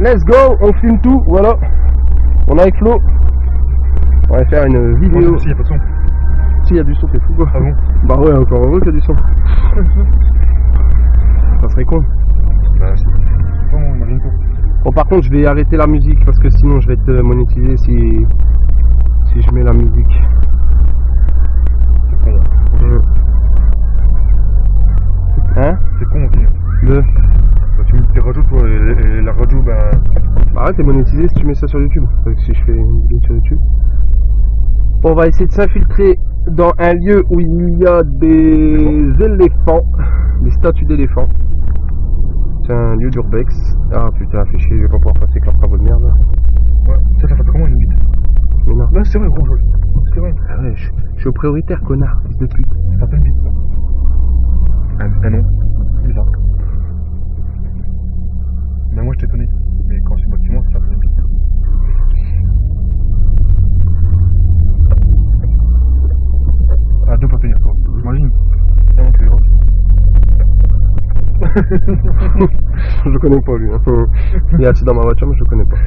let's go, on filme tout, voilà. On est avec Flo. On va faire une vidéo. Si, y a pas de son. Si, y a du son, c'est fou quoi. Ah bon? Bah ouais, encore heureux qu'il y a du son. Ça serait con. Bah si. Bon, imagine pas. Bon, par contre, je vais arrêter la musique parce que sinon je vais être monétisé si je mets la musique. C'est con. Hein? C'est con aussi. De? Bah, tu mets tes radios toi et la radio, bah. Bah ouais, t'es monétisé si tu mets ça sur YouTube. Donc si je fais une vidéo sur YouTube. On va essayer de s'infiltrer dans un lieu où il y a des éléphants, des statues d'éléphants. C'est un lieu d'urbex. Ah putain, fais chier, je vais pas pouvoir passer avec leurs travaux de merde là. Ouais, ça fait comment une bite? Mais non. Là, c'est vrai, gros, c'est vrai. Ah ouais, je suis au prioritaire, connard, fils de pute. Ça fait une bite. Ah non, bizarre. Mais moi je t'ai étonné. Mais quand c'est bâtiment, ça fait une bite. Ah, deux pas tenir toi. J'imagine. Ah non, tu es grosse. Je connais pas lui. Hein. Il est assis dans ma voiture, mais je le connais pas.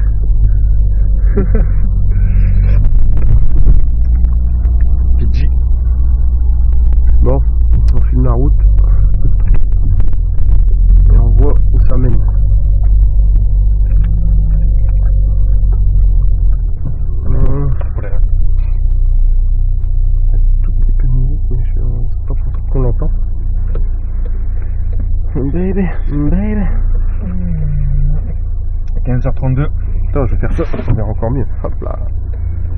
PG. Bon, on filme la route. Et on voit où ça mène. Voilà. Tout petit peu de musique, mais je sais pas pour qu'on l'entend. Baby, baby. 15h32. Attends, je vais faire ça, ça va encore mieux. Hop là.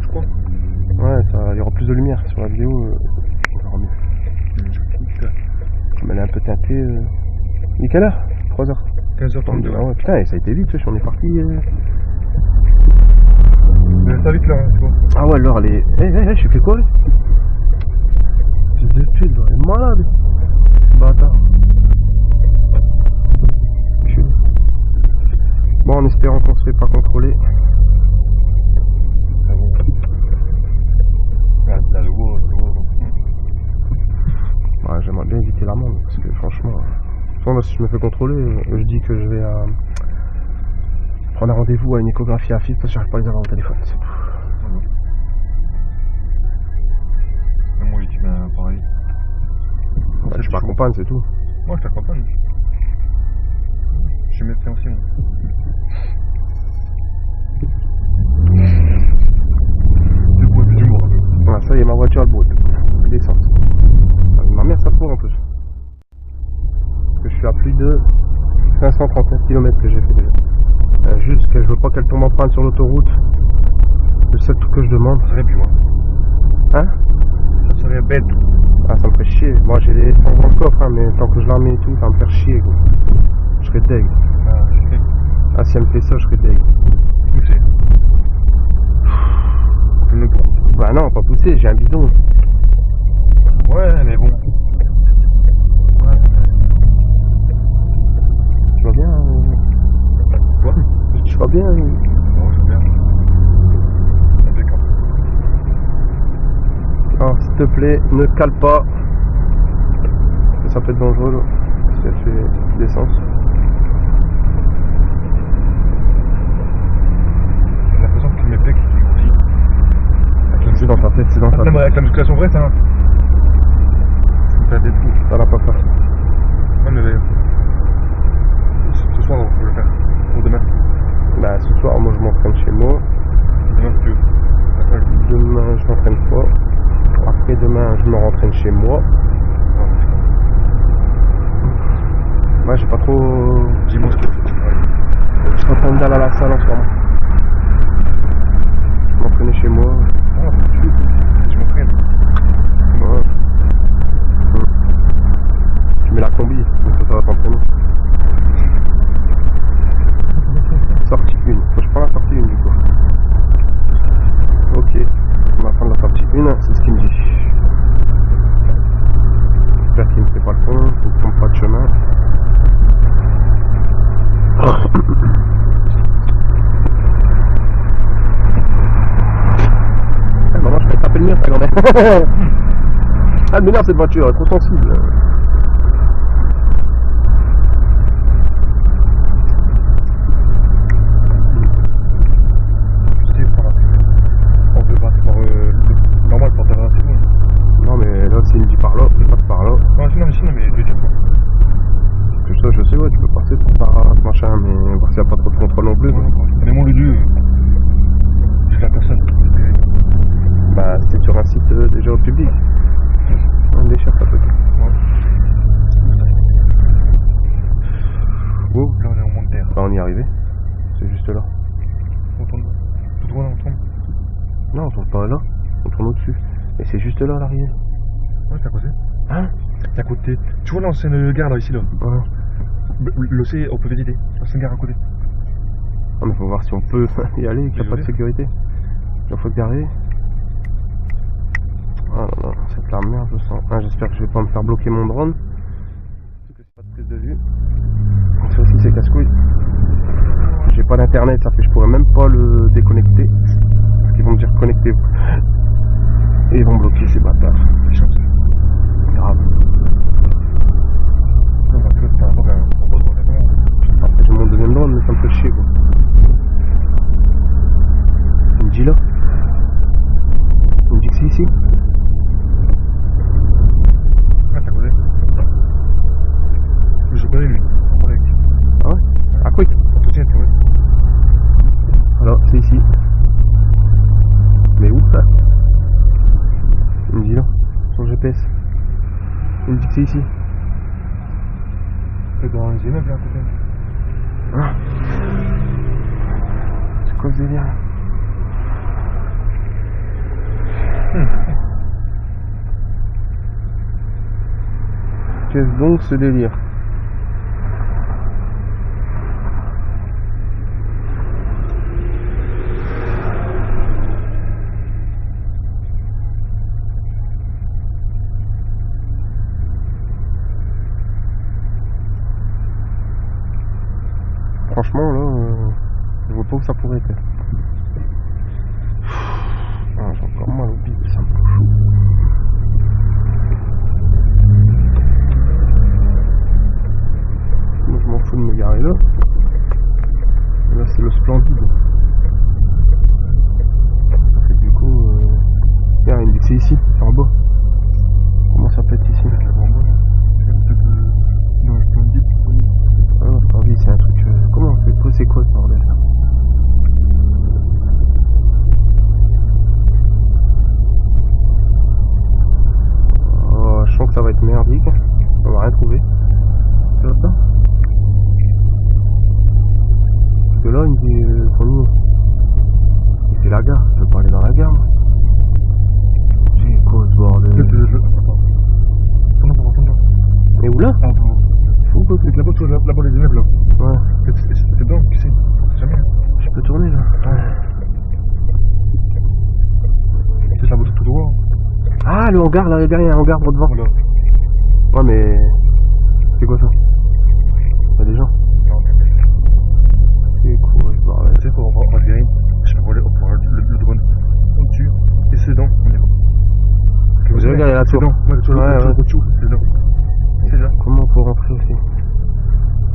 Je crois. Ouais, il y aura plus de lumière sur la vidéo. On verra mieux. Mais elle est un peu teintée. Il est quelle heure? 3h. 15h32. Ah ouais, putain, ça a été vite, on est parti. Ça vite là, hein, tu vois. Ah ouais, l'heure elle est. Je fais quoi là? Fils de pute, elle est malade. Bâtard. Bon, en espérant qu'on se fait pas contrôler. Ah bon. Là, le gros. Ouais, j'aimerais bien éviter l'amende parce que franchement, moi, si je me fais contrôler, je dis que je vais prendre un rendez-vous à une échographie à fil parce que j'arrive pas à les avoir au téléphone. C'est tout. Même moi, tu mets pareil. Bah, je m'accompagne, c'est tout. Moi, je t'accompagne. Je suis médecin aussi, moi. Du coup, et puis d'humour un peu. Voilà, ça y est, ma voiture elle brûle. Descente. Ma mère, ça court en plus. Parce que je suis à plus de 539 km que j'ai fait déjà. Juste que je veux pas qu'elle tombe en panne sur l'autoroute. C'est ça tout que je demande. Ça serait plus loin. Hein? Ça serait bête. Ah, ça me fait chier. Moi j'ai les fonds dans le coffre, hein, mais tant que je la mets et tout, ça va me faire chier. Quoi. Je serais deg. Ah, je sais. Ah, si elle me fait ça, je serais deg. Pousser. Comme le gros. Bah non, pas pousser, j'ai un bidon. Ouais, mais bon. Ouais. Tu vas bien? Quoi? Tu vas bien? Non, je vais bien. Impeccable. Alors, s'il te plaît, ne cale pas. Ça peut être dangereux, là. Si elle fait d'essence. J'ai l'impression que tu mets pecs qui grossit. C'est dans ta tête, c'est dans ta tête. Avec la musculation vraie, ça. T'as des trous. Ça l'a pas fait. Ouais, mais ce soir, on peut le faire. Ou demain. Bah, ce soir, moi je m'entraîne chez moi. Demain, si tu veux. Après, Demain, je m'entraîne pas. Après demain, je me rentraîne chez moi. Moi, j'ai pas trop. dis-moi ce que tu fais. Je suis en train d'aller à la salle en ce moment. Je m'entraînais chez moi. Ah, je m'entraîne. Ouais. Tu mets la combi, donc ça va t'entraîner. Sortie 1. Faut que je prends la sortie 1 du coup. Ok. On va prendre la sortie 1, c'est ce qu'il me dit. J'espère qu'il ne fait pas le con, qu'il ne trompe pas de chemin. Ah, maman, je vais taper le mur, ta grand-mère. Ah, elle m'énerve cette voiture, elle est trop sensible. tourne au-dessus. Et c'est juste là l'arrivée. Ouais, c'est à côté. Hein? C'est à côté. Tu vois l'ancienne gare là, ici là? Ouais. L'OC, on peut visiter. L'ancienne gare à côté. Ah, mais faut voir si on peut y aller, qu'il n'y a pas de Désolé. sécurité. Il faut garer. Ah non, non, c'est la merde, je sens. Ah, j'espère que je vais pas me faire bloquer mon drone. Parce que c'est pas de prise de vue. Donc ça aussi, c'est casse-couille. J'ai pas d'internet, ça fait que je pourrais même pas le déconnecter. Parce qu'ils vont me dire connectez-vous. Et ils vont bloquer ces bâtards. Grave. Non, parce que par rapport au bon drone. Après, j'ai mon deuxième drone, mais ça me fait chier, quoi. Il me dit là. Il me dit que c'est ici. Ah, c'est à côté. Je connais lui. Ah ouais? Ah, quick. Entretien, c'est vrai. Alors, c'est ici. Mais où ça? Il me dit là, sur le GPS. Il me dit que c'est ici. C'est dans les immeubles là à côté. Hein? C'est quoi ce délire? Qu'est-ce donc ce délire? Franchement là, je vois pas où ça pourrait être. Ah, j'ai encore mal au bide, ça me fout chaud. Moi je m'en fous de me garer là. Là c'est le Splendide. Et du coup, regarde, il me dit que c'est ici, c'est en bas. Comment ça peut être ici? C'est la grande bonne. Non, je peux me dire. Ah non, Splendide c'est un truc... comment on fait? C'est quoi ce bordel là? Oh, je sens que ça va être merdique. On va rien trouver. C'est là-dedans? Parce que là, il me dit qu'on y est. C'est la gare. Je veux pas aller dans la gare, moi. C'est quoi ce bordel? Et où là? Où quoi? C'est là-bas, tu vois, là-bas les immeubles là. Ouais. C'est dedans, qui c'est? On sait jamais. Je peux tourner là? C'est là-bas tout droit. Ah, le hangar là derrière, un hangar droit devant. Voilà. Ouais, mais. C'est quoi ça? Y'a des gens? Non, mais. C'est quoi ce bordel? Tu sais quoi, on va virer. Je peux voler, on va le drone. On tue. Et c'est dedans, on y va. Vous avez regardé la C'est tour? dedans. Ouais, tu vois, Ouais, ouais. c'est dedans. C'est là. Comment on peut rentrer aussi?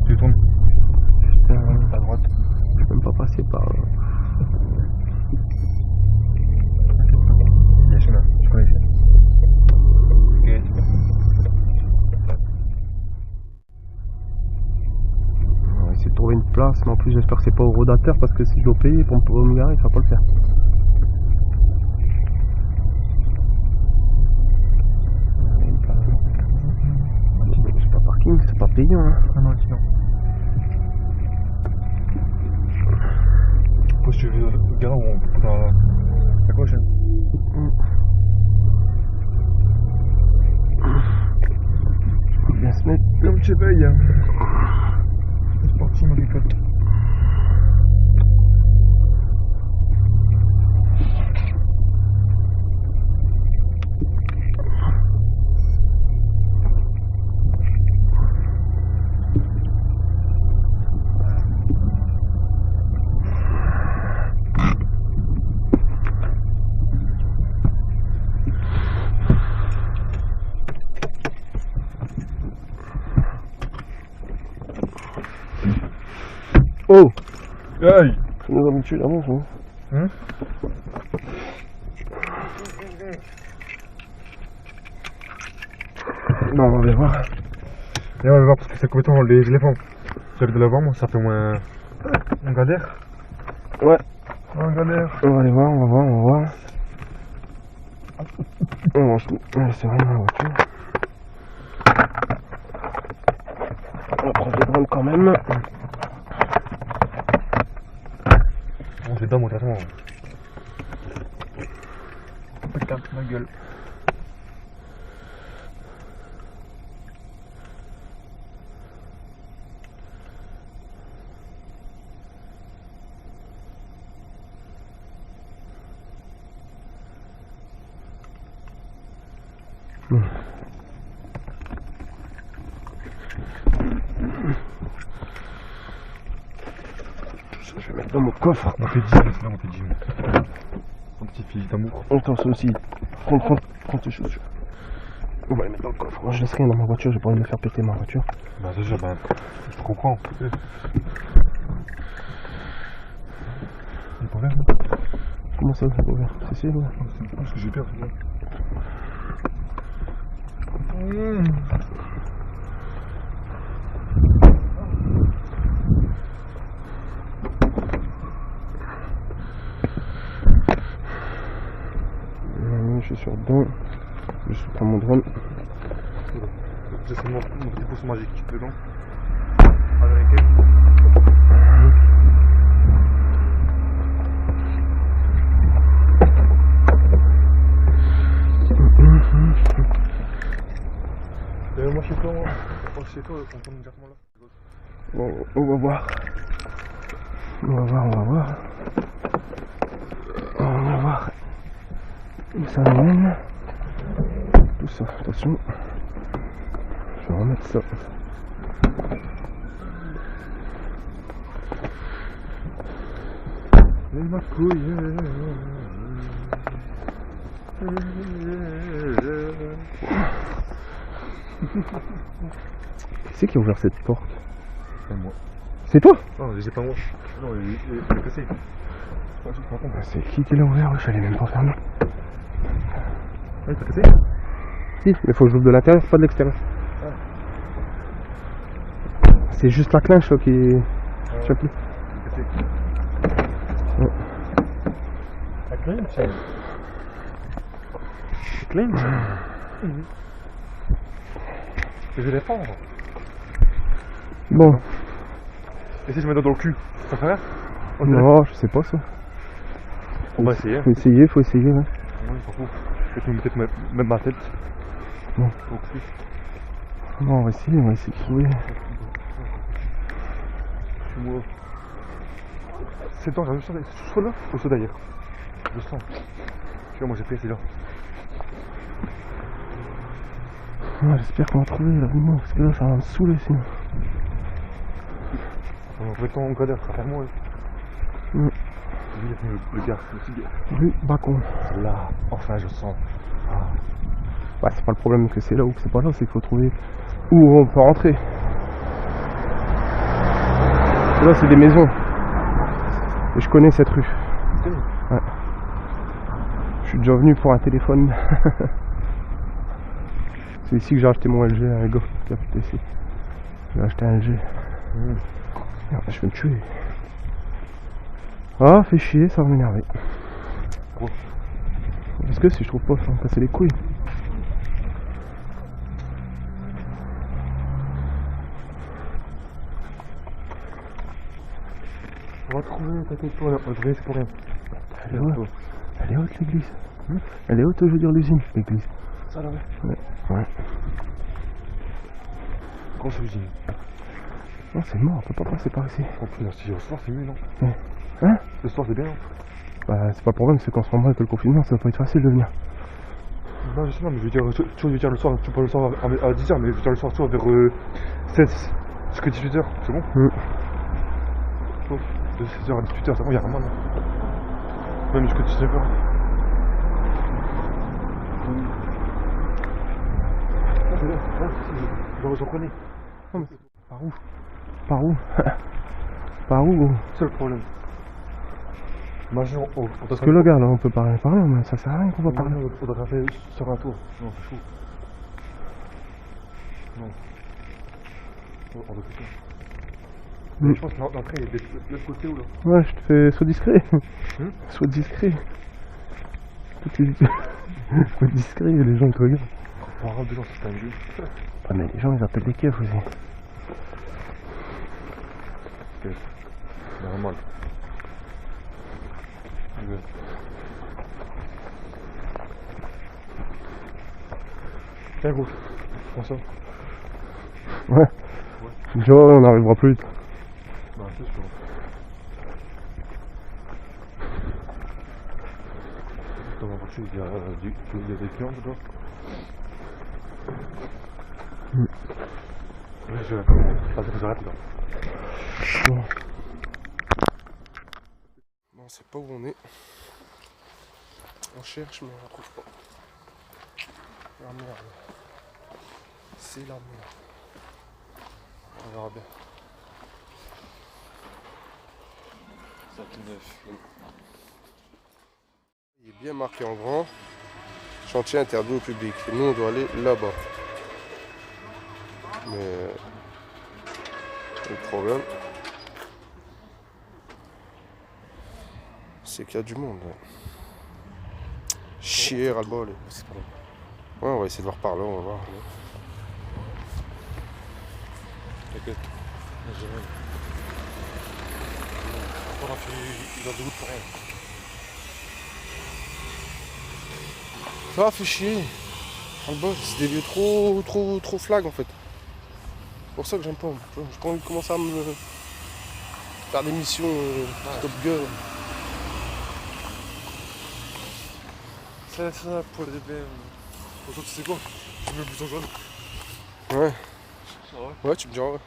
Tu tournes. Putain, À droite. je peux même pas passer par là. Bien sûr, là. Tu connais ici. On va essayer de trouver une place, mais en plus j'espère que c'est pas au rodateur parce que si je dois payer pour me garer, ça va pas le faire. Il y a une place, non? C'est pas parking, c'est pas payant, hein. Ah non, ici non. Après, si tu veux, gare où on peut à gauche, hein. Faut bien se mettre. Comme tu payes, hein. C'est parti, ma ricotte. Oh! Aïe! C'est nos habitudes à moi, ça. Hein? Non, on va aller voir. Et on va voir parce que c'est complètement les éléphants. J'avais de l'avant, moi, ça fait moins. On galère. Ouais, On galère. on va aller voir, on va voir, on va voir. On mange tout. C'est rien dans la voiture. On va prendre les drones quand même. Bon, c'est dedans, moi, de toute façon. Tape ma gueule. Je vais mettre dans mon coffre. On fait 10, c'est là, on fait 10. Ton petit fils d'amour. Attends, ça aussi. Prends tes chaussures. On va les mettre dans le coffre. Moi, je laisse rien dans ma voiture, j'ai pas envie de me faire péter ma voiture. Bah, déjà, bah, je te comprends. Il est pas vert, là? Comment ça, c'est pas ouvert? C'est ouais. C'est parce que j'ai peur, c'est là. Je suis sur dedans. Je prends mon drone. J'ai seulement mon petit pousson magique dedans. Moi chez toi, chez toi, on tourne directement là. Bon, on va voir. On va voir. Où ça mène. Tout ça, attention. Je vais remettre ça. Et ma couille. Qui c'est qui a ouvert cette porte? C'est moi. C'est toi? Non, j'ai pas moi. Non, il est cassé. C'est qui l'a ouvert? Je l'ai même pas fermé. Ouais, t'as cassé? Si, mais faut que je l'ouvre de l'intérieur, pas de l'extérieur. C'est juste la clinche là, qui est. Je sais plus. Ouais. La clinche? La clinche? Je vais défendre. Bon. Et si je mets dans le cul, ça ferait rien? Non, je sais pas ça. On va essayer. Faut essayer, ouais. Ouais, je m'en fous. Peut-être même ma tête. Bon. Au cul. Bon, on va essayer de trouver. Je suis moi. C'est temps, j'ai juste soit là ou soit d'ailleurs. Je sens. Tu vois, moi j'ai pris celui-là. Ouais, j'espère qu'on va trouver là, non, parce que là ça va me saouler sinon. On va trouver ton encadreur, ça va faire moi. Mm. Le gars, le petit gars. Rue Bacon. Là, enfin je sens. Ah. Bah, c'est pas le problème que c'est là ou que c'est pas là, c'est qu'il faut trouver où on peut rentrer. Là c'est des maisons. Et je connais cette rue. Ouais. Je suis déjà venu pour un téléphone. C'est ici que j'ai acheté mon LG, un gars qui a fait ici. J'ai acheté un LG. Merde, je vais me tuer. Ah, fait chier, ça va m'énerver. Quoi? Parce que si je trouve pas, ça va me casser les couilles. On va trouver, t'inquiète pas, on va trouver, c'est pour rien. Elle est haute, elle est haute l'église. Elle est haute, je veux dire l'usine, l'église. Ça là, Ouais. Ouais. Grosse usine. Non, c'est mort, on peut pas passer par ici. Oh putain, si au soir c'est mieux, non? Ouais. Hein? Le soir c'est bien, non? Bah, c'est pas le problème, c'est qu'en ce moment avec le confinement, ça va pas être facile de venir. Non, je sais, non, mais je veux dire, tu veux dire le soir, tu peux le soir à 10h, mais je veux dire le soir, tu vois, vers 16 jusqu'à 18h, c'est bon? De 16h à 18h, c'est bon, y'a rien, non? Même jusqu'à 19h. C'est là, j'en connais. Non, mais par où? Par où? Par où? C'est le problème. Imaginons, Parce que là, regarde, on peut parler par là, mais ça sert à rien qu'on va parler. On doit faire sur un tour. Non, c'est chaud. Non. On doit faire ça. Je pense que l'entrée est de l'autre côté ou là? Ouais, je te fais, sois discret. Sois discret. Sois discret, les gens ils te regardent. On rentre dedans, c'est un jeu. Ah, mais les gens ils appellent des keufs aussi. C'est normal. Tiens, gros. Prends ça. Ouais. Tu vois, on arrivera plus vite. Bah, c'est sûr. Dans ma voiture, il y a des clients dedans. Oui, je vais arrête là. Bon, on sait pas où on est. On cherche, mais on ne trouve pas. La merde. C'est la merde. On verra bien. 59. Il est bien marqué en grand. Chantier interdit au public. Et nous, on doit aller là-bas. Mais le problème, c'est qu'il y a du monde. Chier à le bol. C'est pas grave. Ouais, on va essayer de voir par là, on va voir. T'inquiète. On a fait une heure de route pour rien. Ça fait chier. Le bol, c'est des lieux trop flag en fait. C'est pour ça que j'aime pas. J'ai pas envie de commencer à me faire des missions top gueule. Ça pour les DB. Pour toi, tu sais quoi? Tu veux le bouton jaune? Ouais. Ah ouais? Ouais, tu me diras. Ouais.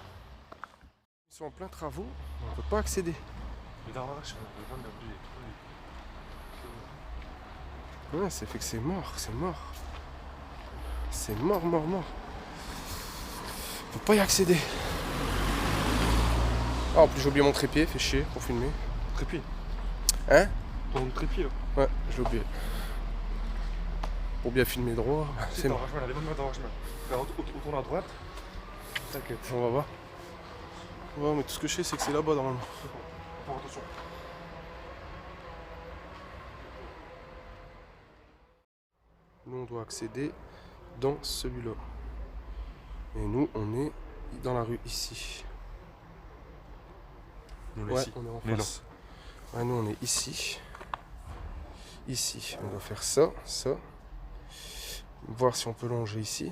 Ils sont en plein travaux, on peut pas accéder. Mais dans la vache, on va le oublier. Ouais, c'est fait que c'est mort. C'est mort. On peut pas y accéder. Ah, en plus j'ai oublié mon trépied, fait chier pour filmer. Trépied? Hein? Ton trépied là? Ouais, j'ai oublié. Pour bien filmer droit, c'est mort. Là, les bonnes mains dans le chemin. Retourne à droite. T'inquiète. On va voir. Ouais, mais tout ce que je sais, c'est que c'est là-bas normalement. Fais attention. Nous, on doit accéder dans celui-là. Et nous, on est dans la rue ici. On est Ouais, ici. on est en On est face. Ouais, nous, on est ici. Ici, on doit faire ça. Voir si on peut longer ici.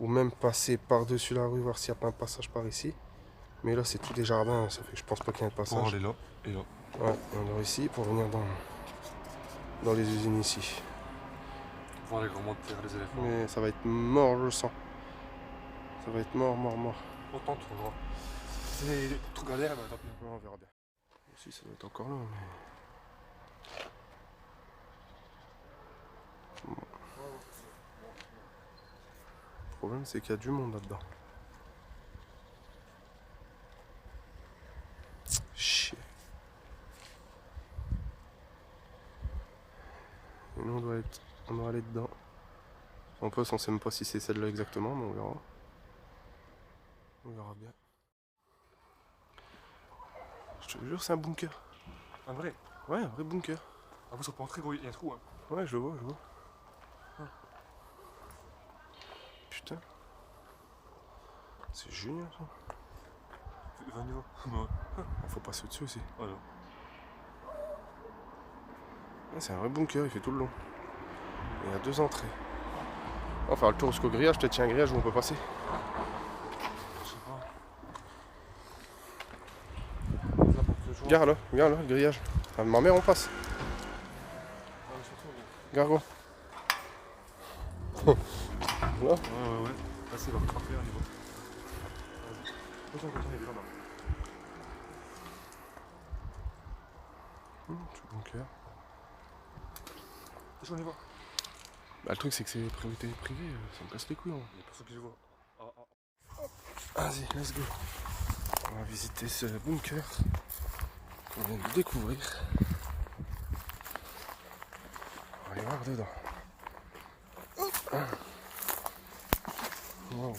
Ou même passer par-dessus la rue, voir s'il n'y a pas un passage par ici. Mais là, c'est tout des jardins, ça fait que je pense pas qu'il y ait un passage. Bon, on est là. Et là. Ouais, on doit ici pour venir dans les usines ici. Voir les grands de terre, les éléphants. Mais ça va être mort, je sens. Ça va être mort. On tente, on verra. C'est trop galère, mais tant pis. Ouais, on verra bien. Si, ça doit être encore là, mais... Bon. Le problème, c'est qu'il y a du monde là-dedans. Chier. Et nous, on doit aller dedans. En plus, on sait même pas si c'est celle-là exactement, mais on verra. On verra bien. Je te jure, c'est un bunker. Un vrai? Ouais, un vrai bunker. Ah, vous, ça peut entrer, gros, il y a un trou, hein. Ouais, je le vois. Ah. Putain. C'est génial ça. 20 niveaux. Ouais. Faut passer au-dessus aussi. Voilà. Ouais, c'est un vrai bunker, il fait tout le long. Et il y a 2 entrées. On va faire le tour jusqu'au grillage, peut-être qu'il y a un grillage où on peut passer. Je sais pas. Regarde là, le grillage. Ah, ma mère, on passe. Regarde gros. Là. Ouais. Là, c'est comme 31 niveau. Attention, il est là-bas. Tout bunker. Attention, on y va. Bah, le truc c'est que c'est priorité privée, ça me casse les couilles. Hein. Il y a personne qui le voit. Vas-y, let's go. On va visiter ce bunker qu'on vient de découvrir. On va aller voir dedans. Wow.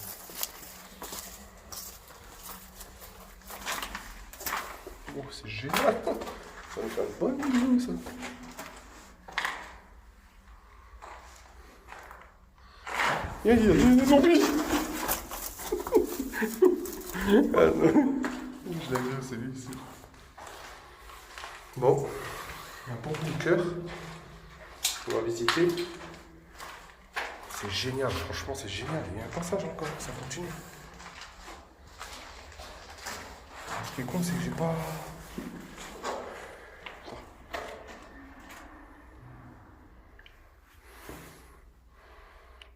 Oh, c'est génial. Ça va faire une bonne vidéo ça. Il y a des zombies. Ah non. Je l'ai vu, c'est lui ici. Bon, un bon bunker. On va visiter. C'est génial, franchement c'est génial. Il y a un passage encore, ça continue. Ce qui est con, c'est que j'ai pas...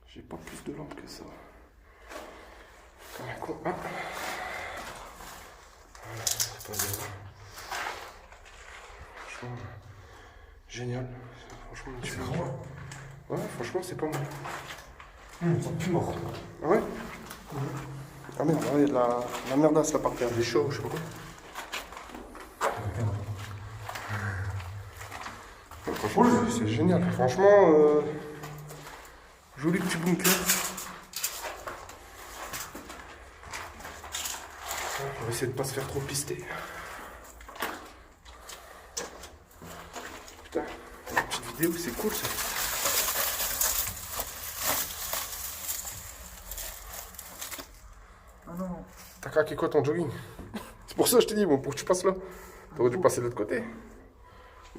J'ai pas plus de lampes que ça. Comme un con. Ah. Voilà, c'est pas bien. Franchement, génial. Franchement, C'est grand. Ouais, franchement, c'est pas mal. C'est plus mort. Ah ouais? Ah merde, ouais, la merdasse là par terre, des chauds, je sais pas quoi. Ouais, franchement, c'est génial. Franchement, joli petit bunker. On va essayer de pas se faire trop pister. Putain, une petite vidéo, c'est cool ça. Ah non. T'as craqué quoi ton jogging? C'est pour ça que je t'ai dit, bon, pour que tu passes là. T'aurais dû passer de l'autre côté. Moi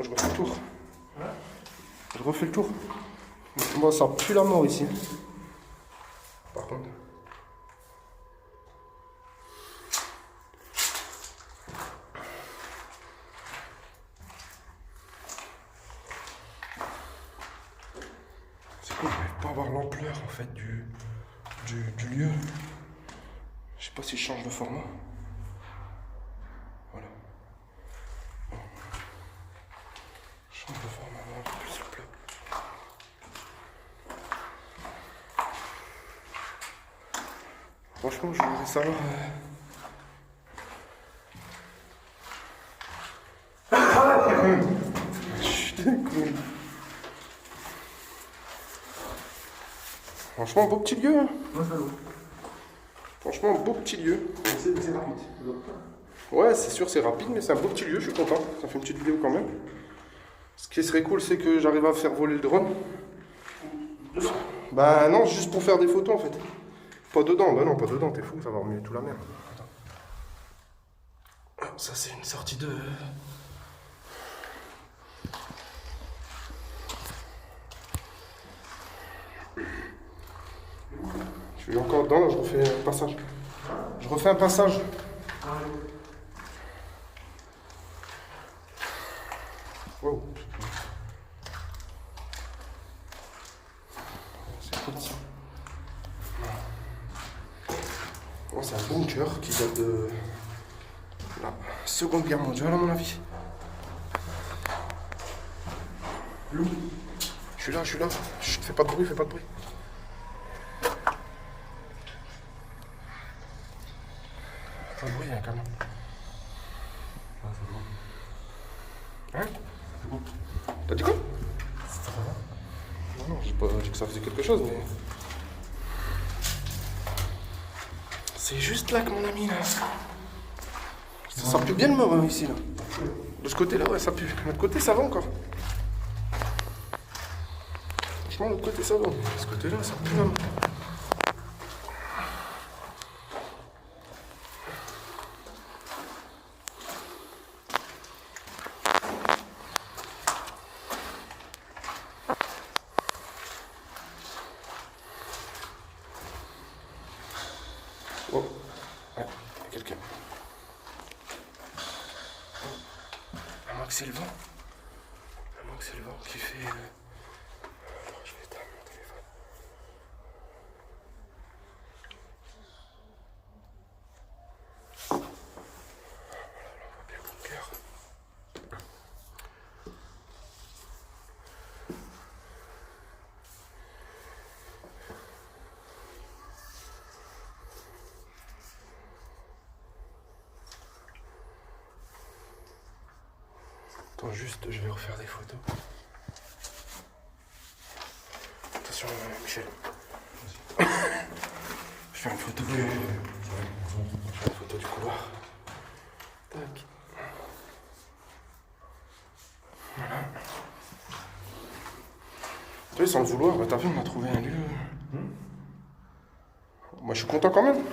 je refais le tour. Je refais le tour. Moi ça pue la mort ici. Par contre. C'est cool, mais pas avoir l'ampleur en fait du lieu. Je sais pas si je change de format. Voilà. Je change de format, un peu plus souple. Franchement, je voudrais savoir. Putain, cool. Franchement, beau petit lieu. Hein. Ouais, ça va. Franchement, beau petit lieu. C'est rapide. Ouais, c'est sûr, c'est rapide, mais c'est un beau petit lieu, je suis content. Ça fait une petite vidéo quand même. Ce qui serait cool, c'est que j'arrive à faire voler le drone. Bah non, juste pour faire des photos en fait. Pas dedans, bah non, pas dedans, t'es fou, ça va remuer tout la merde. Attends. Ça, c'est une sortie de... Je suis encore dedans, là, je refais un passage. Je refais un passage. Wow. C'est cool ça. Oh, c'est un bunker qui date de la Seconde Guerre mondiale à mon avis. Je suis là, je suis là. Chut, fais pas de bruit, fais pas de bruit. Pas de bruit, il y a un camion. Ah, c'est bon. Hein? C'est bon. T'as dit quoi? Ça va? Non, j'ai pas dit que ça faisait quelque chose, mais... C'est juste là que mon ami, là. Ça sent plus bien le mort, ici, là. De ce côté-là, ouais, ça pue. De l'autre côté, ça va encore. Franchement, de l'autre côté, ça va. De ce côté-là, ça pue la mort. Oh, ouais, il y a quelqu'un. À moins que c'est le vent. À moins que c'est le vent qui fait... Attends, je vais éteindre mon téléphone. Voilà, là, on voit bien le bunker. Attends, juste, je vais refaire des photos. Attention, Michel. Je fais une photo du... Je fais une photo du couloir. Tac. Voilà. Tu vois, sans le vouloir, bah, t'as vu, on a trouvé un lieu. Moi, je suis content quand même.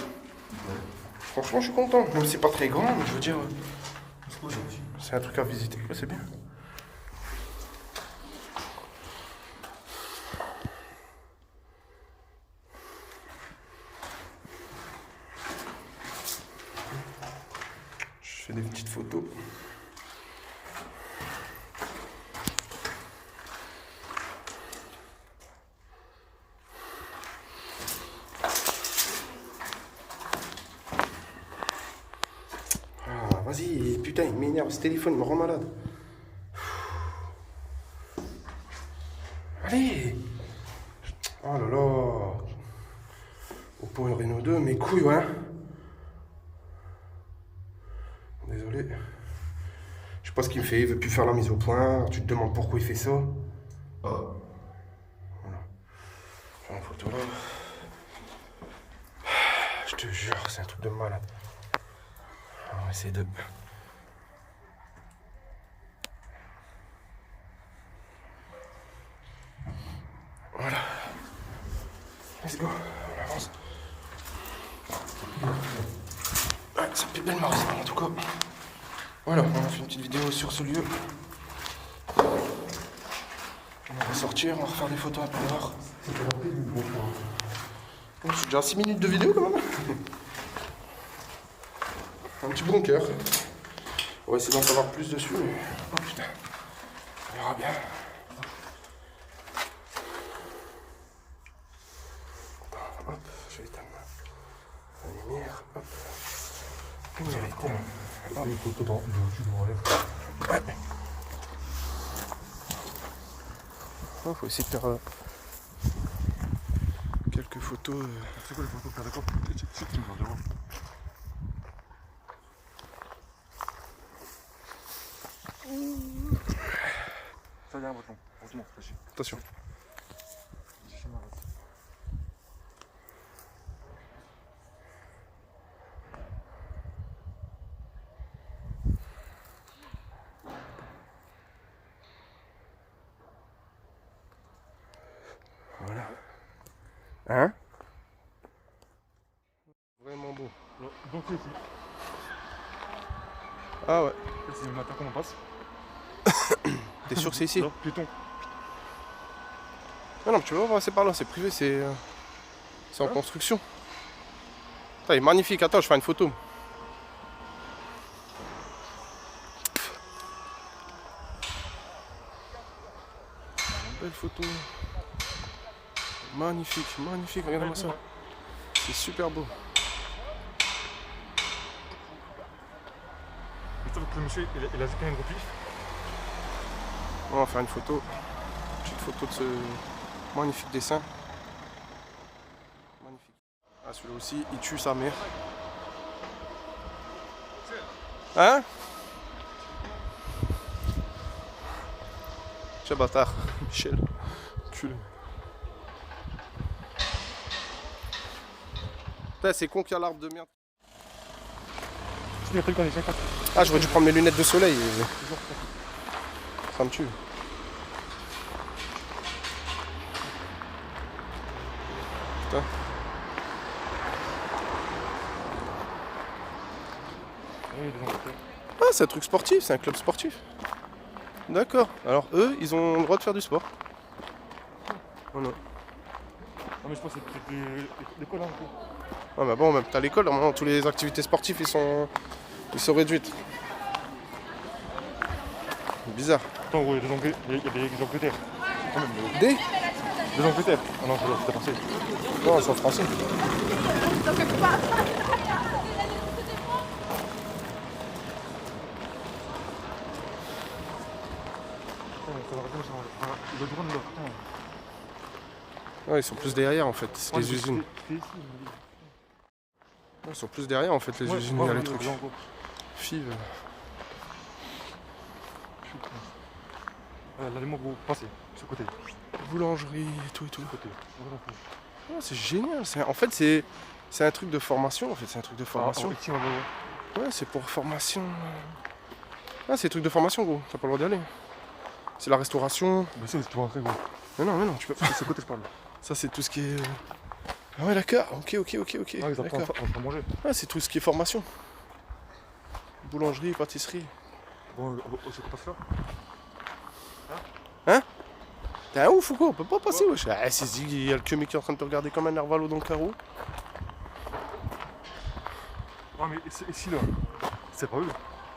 Franchement, je suis content. Même si c'est pas très grand, mais je veux dire... C'est un truc à visiter, ouais, c'est bien. fais des petites photos. Ah, vas-y, putain, il m'énerve ce téléphone, il me rend malade. Allez! Oh là là! Oppo Reno 2, mes couilles, ouais! Désolé. Je sais pas ce qu'il me fait, il veut plus faire la mise au point. Tu te demandes pourquoi il fait ça. Voilà. Je fais une photo là. Je te jure, c'est un truc de malade. On va essayer de... Voilà. Let's go. On avance. Ouais, ça fait belle marche en tout cas. Voilà, on a fait une petite vidéo sur ce lieu. On va sortir, on va refaire des photos après l'heure. C'est déjà 6 minutes de vidéo quand même. Un petit bunker. On va essayer d'en savoir plus dessus. Mais... Oh putain. On verra bien. Hop, je vais éteindre la lumière. Hop. Lumière éteinte. Une photo dans le Ouais. Oh, faut essayer de faire quelques photos. C'est quoi les photos que t'as d'accord? C'est qui me parle de moi? Ça y est, un bâton. Heureusement, lâchez. Attention. Voilà. Hein? Vraiment beau. Donc c'est ici. Ah ouais. C'est le matin qu'on en passe. T'es sûr que c'est ici? Non, piéton. Ah non, mais tu vas voir, c'est par là, c'est privé, c'est en construction. Putain, il est magnifique. Attends, je fais une photo. Belle photo. Magnifique, magnifique, regarde-moi ça. C'est super beau. Mais toi, le monsieur, il a quand même repli. On va faire une photo. Petite photo de ce magnifique dessin. Magnifique. Ah, celui-là aussi, il tue sa mère. Hein? Tiens, bâtard. Michel. Culé. Putain, c'est con qu'il y a l'arbre de merde. C'est le truc qu'on est 50. Ah, j'aurais dû prendre mes lunettes de soleil. Ça me tue. Putain. Ah, c'est un truc sportif, c'est un club sportif. D'accord. Alors eux, ils ont le droit de faire du sport. Oh non. Non mais je pense que c'est peut-être l'école un peu. Ouais, bah bon, même t'as l'école, normalement, toutes les activités sportives, ils sont réduites. Bizarre. Attends, en gros, il y a des Angleterre. Quand même, Des Angleterre. Ah non, c'est français. Non, ils sont français. Le drone là, putain. Ouais, ils sont plus derrière en fait, c'est les usines. Ouais, ils sont plus derrière en fait, les usines, il y a les trucs. Fives. Là, les mots gros, passez, ce côté. Boulangerie et tout et tout. Côté. Oh, c'est génial. En fait, c'est un truc de formation. En fait, c'est un truc de formation. Ici, on va voir. Ouais, c'est pour formation. Ah, c'est des trucs de formation, gros. T'as pas le droit d'y aller. C'est la restauration. Mais si, tu vas rentrer, gros. Mais non, tu peux pas. C'est ce côté, je parle. Ça, c'est tout ce qui est. Ah ouais, d'accord. Ok. Ah, ils apprennent à manger. Ah, c'est tout ce qui est formation. Boulangerie, pâtisserie. Bon, c'est quoi passe là? Hein? T'es un ouf ou quoi? On peut pas passer, wesh. Ah, c'est dit, il y a le Kumi qui est en train de te regarder comme un narvalo dans le carreau. Ah, mais ici là, c'est pas eux.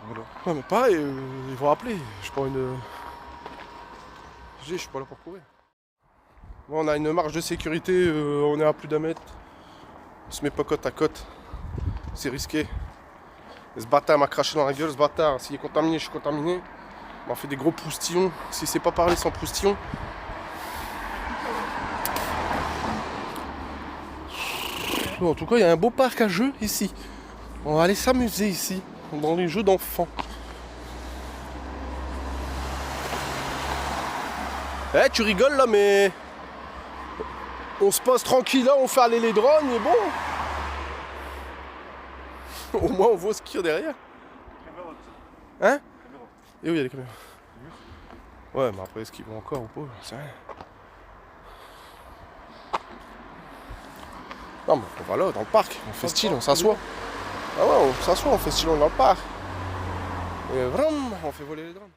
Voilà. Ouais, mais pareil, ils vont appeler. Je prends une. Je suis pas là pour courir. Bon, on a une marge de sécurité, on est à plus d'un mètre. On se met pas côte à côte. C'est risqué. Et ce bâtard m'a craché dans la gueule, ce bâtard. S'il est contaminé, je suis contaminé. Il m'a fait des gros proustillons. S'il sait pas parler sans proustillon. Bon, en tout cas, il y a un beau parc à jeux ici. On va aller s'amuser ici, dans les jeux d'enfants. Eh, tu rigoles là, mais... On se pose tranquille là, on fait aller les drones, et bon. Au moins, on voit ce qu'il y a derrière. Hein? Et oui, il y a les caméras. Ouais, mais après, est-ce qu'ils vont encore ou pas? C'est rien. Non, mais on va là, dans le parc. On fait style, on s'assoit. Ah ouais, on s'assoit, on fait style, on est dans le parc. Et vraiment, on fait voler les drones.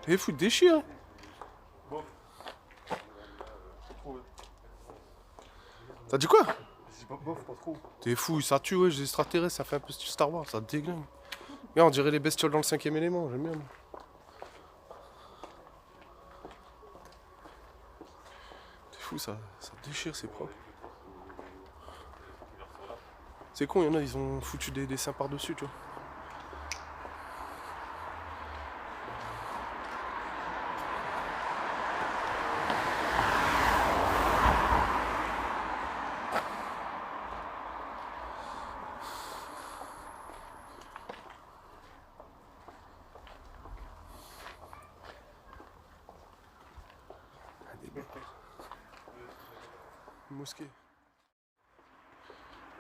Les fous déchirent. Bon. T'as dit quoi? C'est pas bof, pas trop. T'es fou, ça tue, ouais, les extraterrestres, ça fait un peu style Star Wars, ça déglingue. Regarde, on dirait les bestioles dans le 5ème élément, j'aime bien. Moi. T'es fou, ça déchire, c'est propre. C'est con, il y en a, ils ont foutu des dessins par-dessus, tu vois. Des bars. Une mosquée.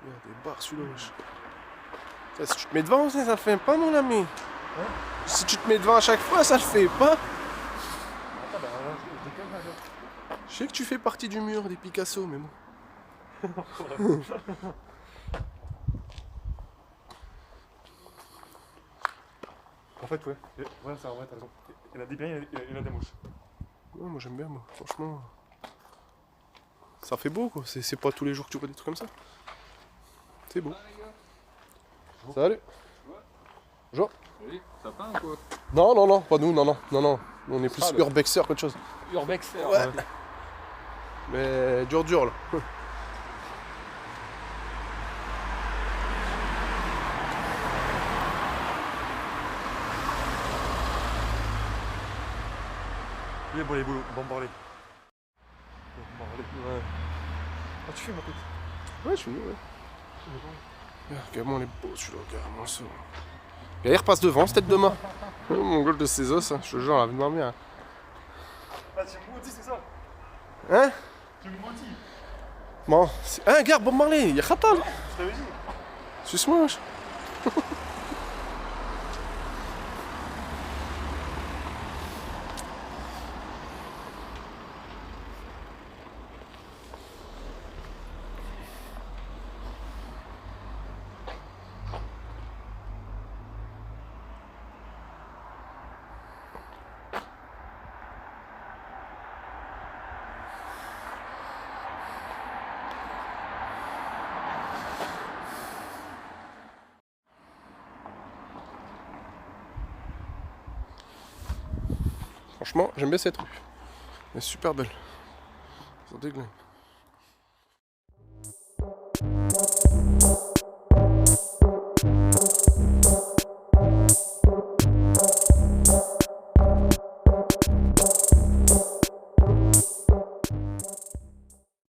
Il y a des bars celui-là, wesh. Ça, si tu te mets devant, ça le fait pas, mon ami. Hein? Si tu te mets devant à chaque fois, ça le fait pas. Attends, bah, je décale là. Je sais que tu fais partie du mur des Picasso, mais bon. En fait, ouais. Ouais, ça, ouais, t'as raison. Il y en a des biens, il y en a des moches. Ouais, moi j'aime bien, moi. Franchement. Ça fait beau, quoi. C'est pas tous les jours que tu vois des trucs comme ça. C'est beau. Salut. Bonjour. Oui, ça peint ou quoi? Non, non, non, pas nous, non, non, non, non. Nous, on est plus Ah, le- urbexer qu'autre chose. Urbex. Ouais. Mais dur, dur, là. Il est bon, les boulots, bon parler. Bon parler. Ouais. Ah, tu fais ma tête. Ouais, je suis venu, ouais. Regarde-moi, les beaux, celui-là, regarde-moi ça. Et il repasse devant, c'est tête de main. Oh, mon goal de ses os, hein. Je te jure, avec ma mère. Ah, tu me maudis, c'est ça? Hein? Tu me maudis. Bon, c'est... Hein, regarde, Bob Marley, il y a Khatal. Je t'avais dit. Suce-moi, wesh. Franchement, j'aime bien cette rue. Elle est super belle. Ça déglingue.